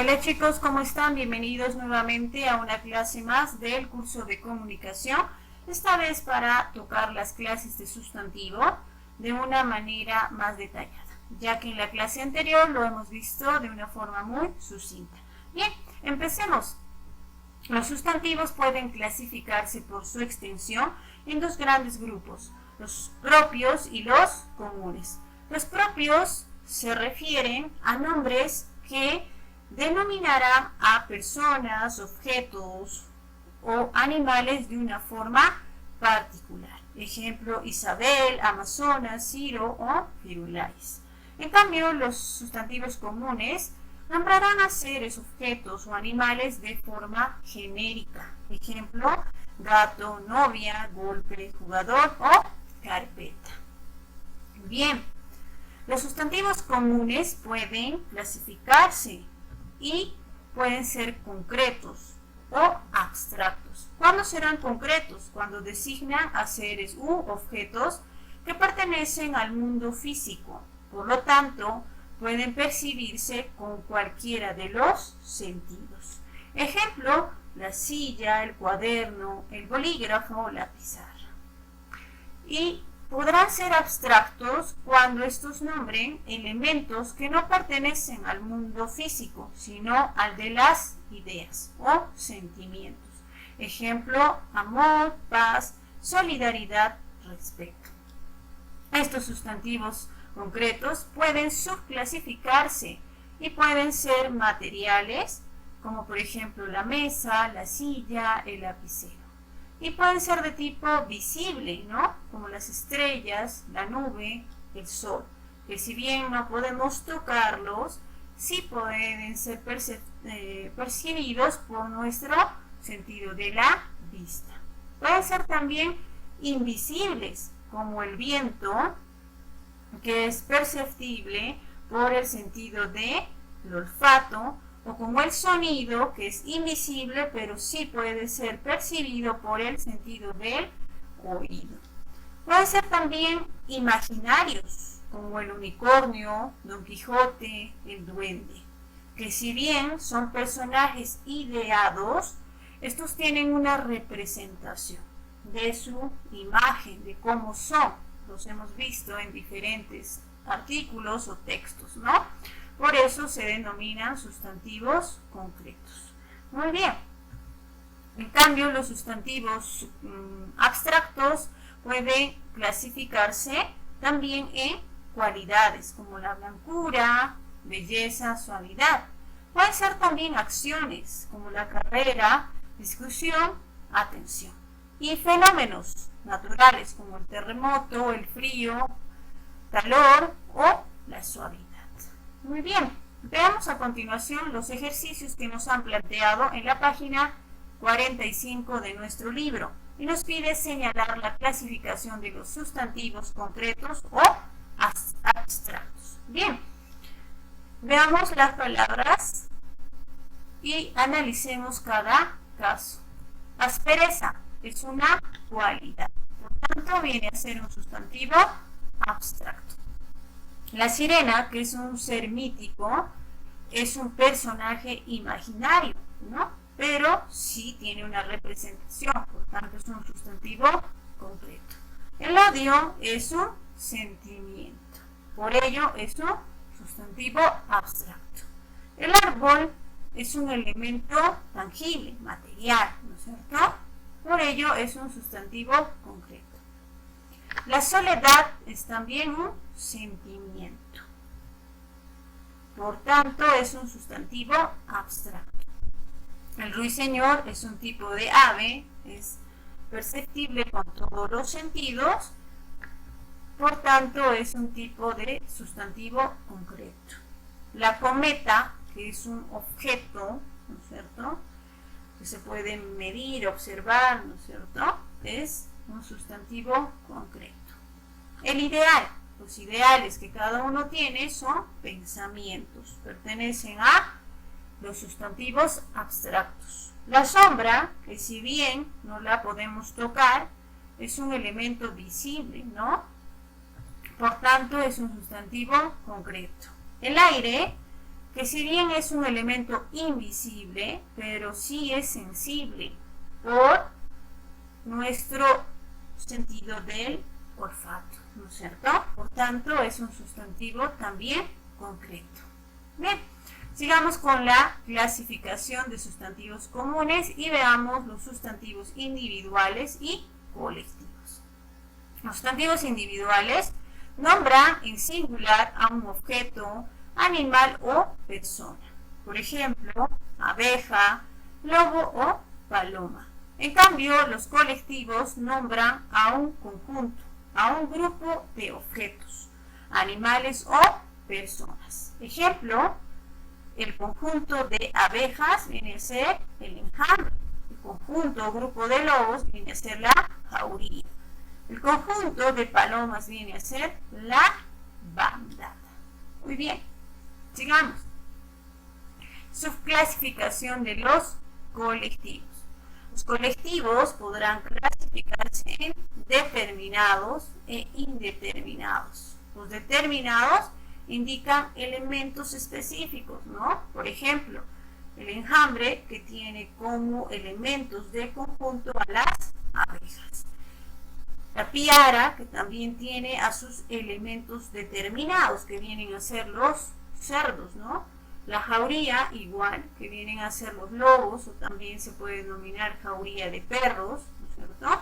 Hola chicos, ¿cómo están? Bienvenidos nuevamente a una clase más del curso de comunicación, esta vez para tocar las clases de sustantivo de una manera más detallada, ya que en la clase anterior lo hemos visto de una forma muy sucinta. Bien, empecemos. Los sustantivos pueden clasificarse por su extensión en dos grandes grupos, los propios y los comunes. Los propios se refieren a nombres que denominarán a personas, objetos o animales de una forma particular. Ejemplo, Isabel, Amazonas, Ciro o Firulais. En cambio, los sustantivos comunes nombrarán a seres, objetos o animales de forma genérica. Ejemplo, gato, novia, golpe, jugador o carpeta. Bien, los sustantivos comunes pueden clasificarse y pueden ser concretos o abstractos. ¿Cuándo serán concretos? Cuando designan a seres u objetos que pertenecen al mundo físico. Por lo tanto, pueden percibirse con cualquiera de los sentidos. Ejemplo, la silla, el cuaderno, el bolígrafo o la pizarra. Y podrán ser abstractos cuando estos nombren elementos que no pertenecen al mundo físico, sino al de las ideas o sentimientos. Ejemplo, amor, paz, solidaridad, respeto. Estos sustantivos concretos pueden subclasificarse y pueden ser materiales, como por ejemplo la mesa, la silla, el lapicero. Y pueden ser de tipo visible, ¿no? Como las estrellas, la nube, el sol, que si bien no podemos tocarlos, sí pueden ser percibidos por nuestro sentido de la vista. Pueden ser también invisibles, como el viento, que es perceptible por el sentido del olfato, o como el sonido, que es invisible, pero sí puede ser percibido por el sentido del oído. Pueden ser también imaginarios, como el unicornio, Don Quijote, el duende, que si bien son personajes ideados, estos tienen una representación de su imagen, de cómo son. Los hemos visto en diferentes artículos o textos, ¿no? Por eso se denominan sustantivos concretos. Muy bien. En cambio, los sustantivos abstractos pueden clasificarse también en cualidades, como la blancura, belleza, suavidad. Pueden ser también acciones, como la carrera, discusión, atención. Y fenómenos naturales, como el terremoto, el frío, calor o la suavidad. Muy bien, veamos a continuación los ejercicios que nos han planteado en la página 45 de nuestro libro y nos pide señalar la clasificación de los sustantivos concretos o abstractos. Bien, veamos las palabras y analicemos cada caso. Aspereza es una cualidad, por tanto viene a ser un sustantivo abstracto. La sirena, que es un ser mítico, es un personaje imaginario, ¿no? Pero sí tiene una representación, por tanto es un sustantivo concreto. El odio es un sentimiento, por ello es un sustantivo abstracto. El árbol es un elemento tangible, material, ¿no es cierto? Por ello es un sustantivo concreto. La soledad es también un sentimiento. Por tanto, es un sustantivo abstracto. El ruiseñor es un tipo de ave, es perceptible con todos los sentidos, por tanto, es un tipo de sustantivo concreto. La cometa, que es un objeto, ¿no es cierto?, que se puede medir, observar, ¿no es cierto?, es un sustantivo concreto. El ideal, los ideales que cada uno tiene son pensamientos, pertenecen a los sustantivos abstractos. La sombra, que si bien no la podemos tocar, es un elemento visible, ¿no? Por tanto, es un sustantivo concreto. El aire que si bien es un elemento invisible, pero sí es sensible por nuestro sentido del olfato, ¿no es cierto? Por tanto, es un sustantivo también concreto. Bien, sigamos con la clasificación de sustantivos comunes y veamos los sustantivos individuales y colectivos. Los sustantivos individuales nombran en singular a un objeto, animal o persona. Por ejemplo, abeja, lobo o paloma. En cambio, los colectivos nombran a un conjunto, a un grupo de objetos, animales o personas. Ejemplo, el conjunto de abejas viene a ser el enjambre. El conjunto o grupo de lobos viene a ser la jauría. El conjunto de palomas viene a ser la bandada. Muy bien, sigamos. Subclasificación de los colectivos. Los colectivos podrán clasificarse en determinados e indeterminados. Los determinados indican elementos específicos, ¿no? Por ejemplo, el enjambre, que tiene como elementos de conjunto a las abejas. La piara, que también tiene a sus elementos determinados, que vienen a ser los cerdos, ¿no? La jauría, igual, que vienen a ser los lobos, o también se puede denominar jauría de perros, ¿no es cierto?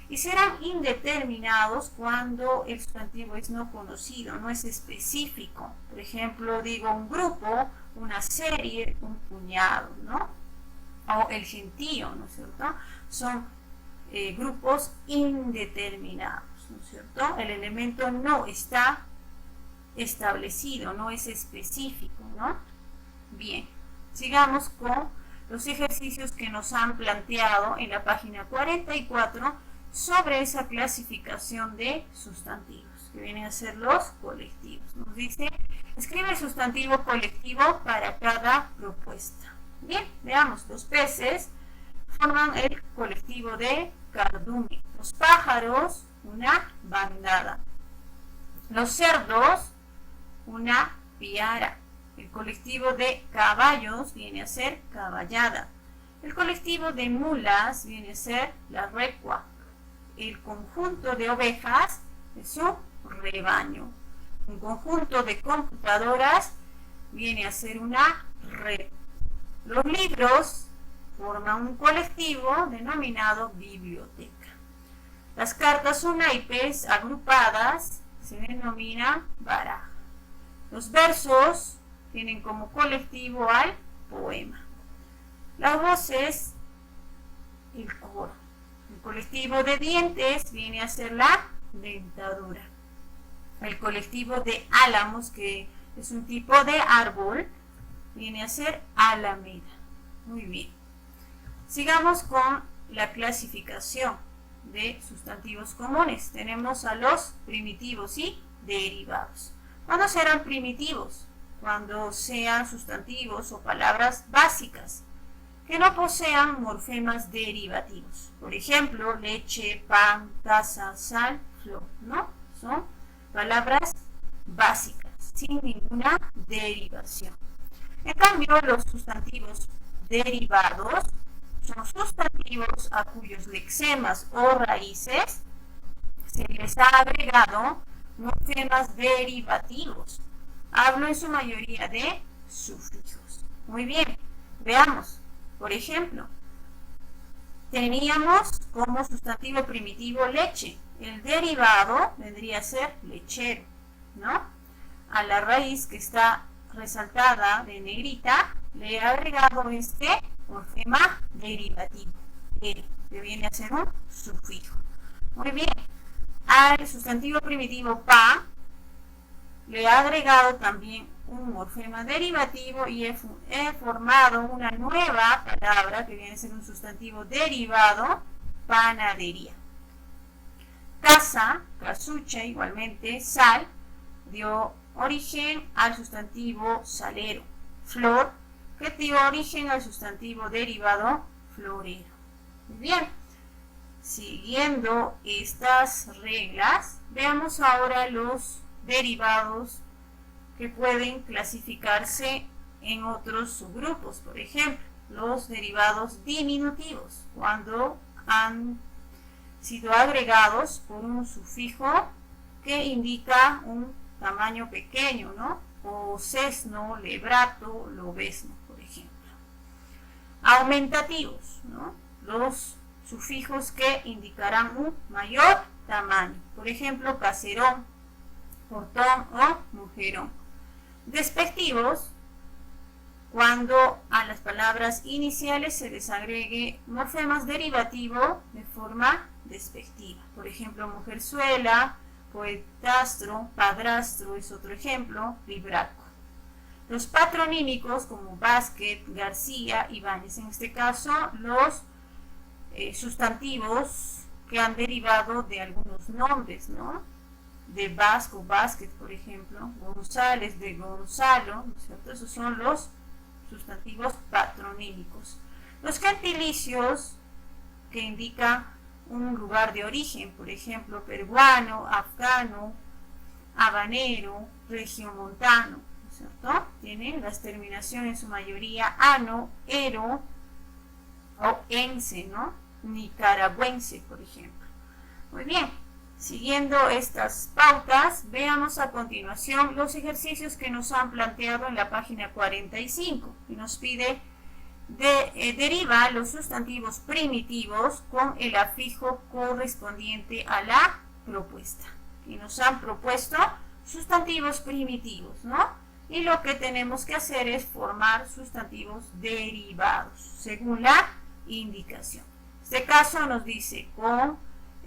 Y serán indeterminados cuando el sustantivo es no conocido, no es específico. Por ejemplo, digo un grupo, una serie, un puñado, ¿no? O el gentío, ¿no es cierto? Son grupos indeterminados, ¿no es cierto? El elemento no está establecido, no es específico, ¿no? Bien, sigamos con los ejercicios que nos han planteado en la página 44 sobre esa clasificación de sustantivos, que vienen a ser los colectivos. Nos dice, escribe el sustantivo colectivo para cada propuesta. Bien, veamos, los peces forman el colectivo de cardumen. Los pájaros, una bandada. Los cerdos, una piara. El colectivo de caballos viene a ser caballada. El colectivo de mulas viene a ser la recua. El conjunto de ovejas es un rebaño. Un conjunto de computadoras viene a ser una red. Los libros forman un colectivo denominado biblioteca. Las cartas o naipes agrupadas se denominan baraja. Los versos tienen como colectivo al poema. Las voces, el coro. El colectivo de dientes viene a ser la dentadura. El colectivo de álamos, que es un tipo de árbol, viene a ser alameda. Muy bien. Sigamos con la clasificación de sustantivos comunes. Tenemos a los primitivos y derivados. ¿Cuándo serán primitivos? Cuando sean sustantivos o palabras básicas que no posean morfemas derivativos. Por ejemplo, leche, pan, taza, sal, flor, ¿no? Son palabras básicas, sin ninguna derivación. En cambio, los sustantivos derivados son sustantivos a cuyos lexemas o raíces se les ha agregado morfemas derivativos. Hablo en su mayoría de sufijos. Muy bien, veamos. Por ejemplo, teníamos como sustantivo primitivo leche. El derivado vendría a ser lechero, ¿no? A la raíz que está resaltada de negrita, le he agregado este morfema derivativo, que viene a ser un sufijo. Muy bien. Al sustantivo primitivo pa, le he agregado también un morfema derivativo y he formado una nueva palabra que viene a ser un sustantivo derivado, panadería. Casa, casucha, igualmente, sal, dio origen al sustantivo salero. Flor, que dio origen al sustantivo derivado florero. Muy bien, siguiendo estas reglas, veamos ahora los derivados que pueden clasificarse en otros subgrupos. Por ejemplo, los derivados diminutivos, cuando han sido agregados por un sufijo que indica un tamaño pequeño, ¿no? O sesno, lebrato, lobesno, por ejemplo. Aumentativos, ¿no? Los sufijos que indicarán un mayor tamaño. Por ejemplo, caserón, portón o mujerón. Despectivos, cuando a las palabras iniciales se les agregue morfemas derivativos de forma despectiva. Por ejemplo, mujerzuela, poetastro, padrastro es otro ejemplo, libraco. Los patronímicos como Vázquez, García, Ibáñez, en este caso los sustantivos que han derivado de algunos nombres, ¿no? De Vasco, Vázquez, por ejemplo, González, de Gonzalo, ¿no es cierto? Esos son los sustantivos patronímicos. Los gentilicios que indican un lugar de origen, por ejemplo, peruano, afgano, habanero, regiomontano, ¿no es cierto? Tienen las terminaciones en su mayoría ano, ero o ense, ¿no? Nicaragüense, por ejemplo. Muy bien, siguiendo estas pautas, veamos a continuación los ejercicios que nos han planteado en la página 45, y nos pide deriva los sustantivos primitivos con el afijo correspondiente a la propuesta. Y nos han propuesto sustantivos primitivos, ¿no? Y lo que tenemos que hacer es formar sustantivos derivados, según la indicación. En este caso nos dice, con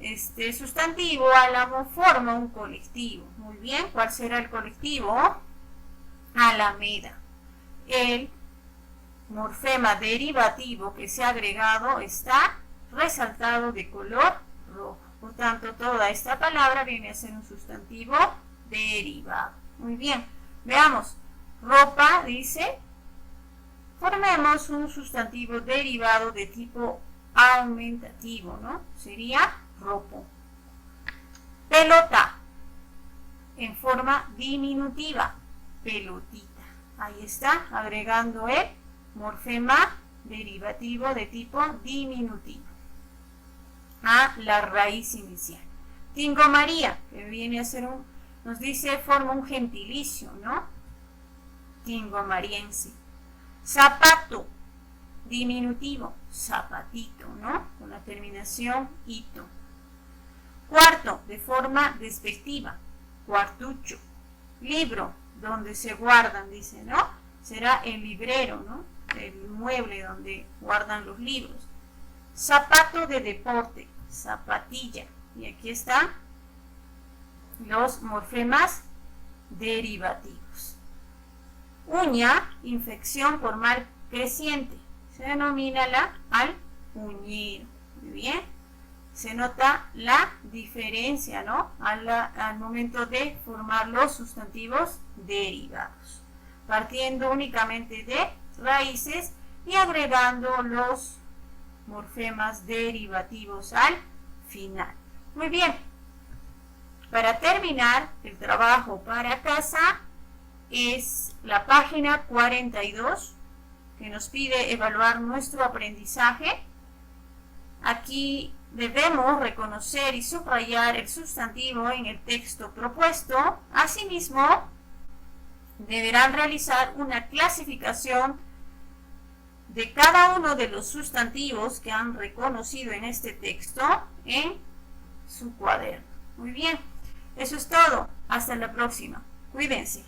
este sustantivo álamo forma un colectivo. Muy bien, ¿cuál será el colectivo? Alameda. El morfema derivativo que se ha agregado está resaltado de color rojo. Por tanto, toda esta palabra viene a ser un sustantivo derivado. Muy bien, veamos. Ropa dice, formemos un sustantivo derivado de tipo aumentativo, ¿no? Sería ropo. Pelota, en forma diminutiva, pelotita. Ahí está, agregando el morfema derivativo de tipo diminutivo a la raíz inicial. Tingomaría, que viene a ser nos dice, forma un gentilicio, ¿no? Tingomariense. Zapato, diminutivo, zapatito, ¿no? Con la terminación ito. Cuarto, de forma despectiva, cuartucho. Libro, donde se guardan, dice, ¿no? Será el librero, ¿no? El mueble donde guardan los libros. Zapato de deporte, zapatilla. Y aquí están los morfemas derivativos. Uña, infección por mal creciente. Se denomina la alpuñero. Muy bien. Se nota la diferencia, ¿no? Al momento de formar los sustantivos derivados. Partiendo únicamente de raíces y agregando los morfemas derivativos al final. Muy bien. Para terminar el trabajo para casa es la página 42 que nos pide evaluar nuestro aprendizaje. Aquí debemos reconocer y subrayar el sustantivo en el texto propuesto. Asimismo, deberán realizar una clasificación de cada uno de los sustantivos que han reconocido en este texto en su cuaderno. Muy bien, eso es todo. Hasta la próxima. Cuídense.